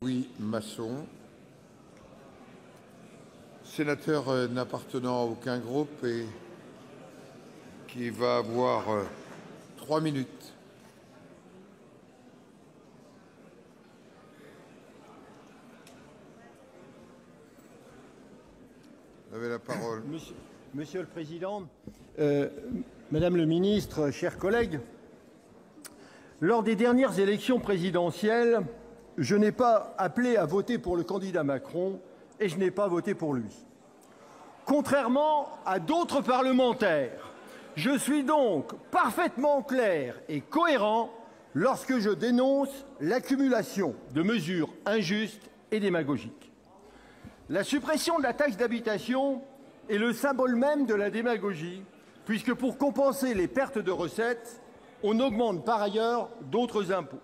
Louis Masson, sénateur n'appartenant à aucun groupe et qui va avoir 3 minutes. Vous avez la parole. Monsieur le Président, Madame le Ministre, chers collègues, lors des dernières élections présidentielles, je n'ai pas appelé à voter pour le candidat Macron et je n'ai pas voté pour lui. Contrairement à d'autres parlementaires, je suis donc parfaitement clair et cohérent lorsque je dénonce l'accumulation de mesures injustes et démagogiques. La suppression de la taxe d'habitation est le symbole même de la démagogie, puisque pour compenser les pertes de recettes, on augmente par ailleurs d'autres impôts.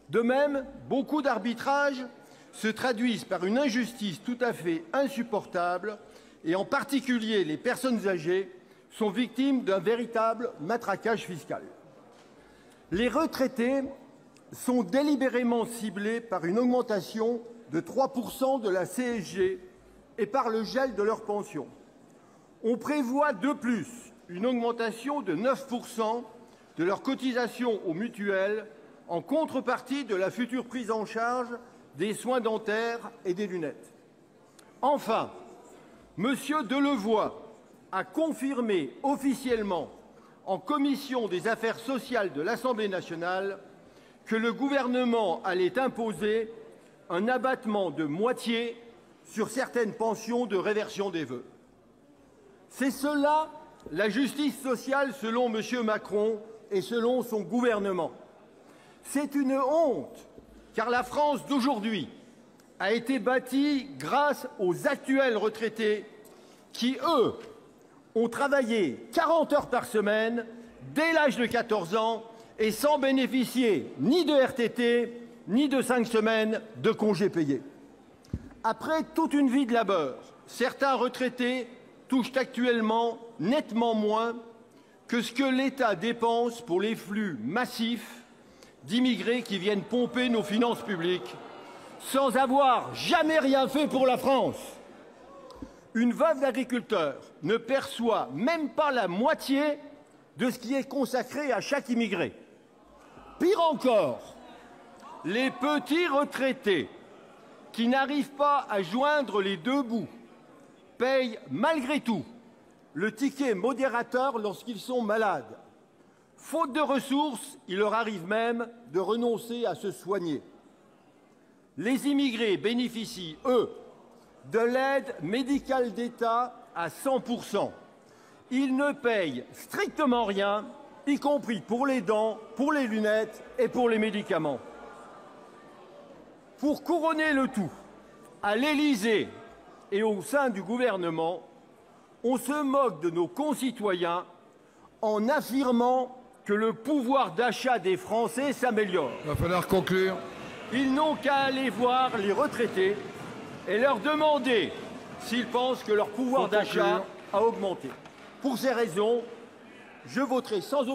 De même, beaucoup d'arbitrages se traduisent par une injustice tout à fait insupportable et en particulier les personnes âgées sont victimes d'un véritable matraquage fiscal. Les retraités sont délibérément ciblés par une augmentation de 3% de la CSG et par le gel de leurs pensions. On prévoit de plus une augmentation de 9% de leurs cotisations aux mutuelles en contrepartie de la future prise en charge des soins dentaires et des lunettes. Enfin, M. Delevoye a confirmé officiellement en commission des affaires sociales de l'Assemblée nationale que le gouvernement allait imposer un abattement de moitié sur certaines pensions de réversion des vœux. C'est cela la justice sociale selon M. Macron et selon son gouvernement. C'est une honte, car la France d'aujourd'hui a été bâtie grâce aux actuels retraités qui, eux, ont travaillé 40 heures par semaine dès l'âge de 14 ans et sans bénéficier ni de RTT ni de 5 semaines de congés payés. Après toute une vie de labeur, certains retraités touchent actuellement nettement moins que ce que l'État dépense pour les flux massifs d'immigrés qui viennent pomper nos finances publiques sans avoir jamais rien fait pour la France. Une veuve d'agriculteur ne perçoit même pas la moitié de ce qui est consacré à chaque immigré. Pire encore, les petits retraités qui n'arrivent pas à joindre les deux bouts payent malgré tout le ticket modérateur lorsqu'ils sont malades. Faute de ressources, il leur arrive même de renoncer à se soigner. Les immigrés bénéficient, eux, de l'aide médicale d'État à 100%. Ils ne payent strictement rien, y compris pour les dents, pour les lunettes et pour les médicaments. Pour couronner le tout, à l'Élysée et au sein du gouvernement, on se moque de nos concitoyens en affirmant que le pouvoir d'achat des Français s'améliore. Il va falloir conclure. Ils n'ont qu'à aller voir les retraités et leur demander s'ils pensent que leur pouvoir d'achat a augmenté. Pour ces raisons, je voterai sans aucun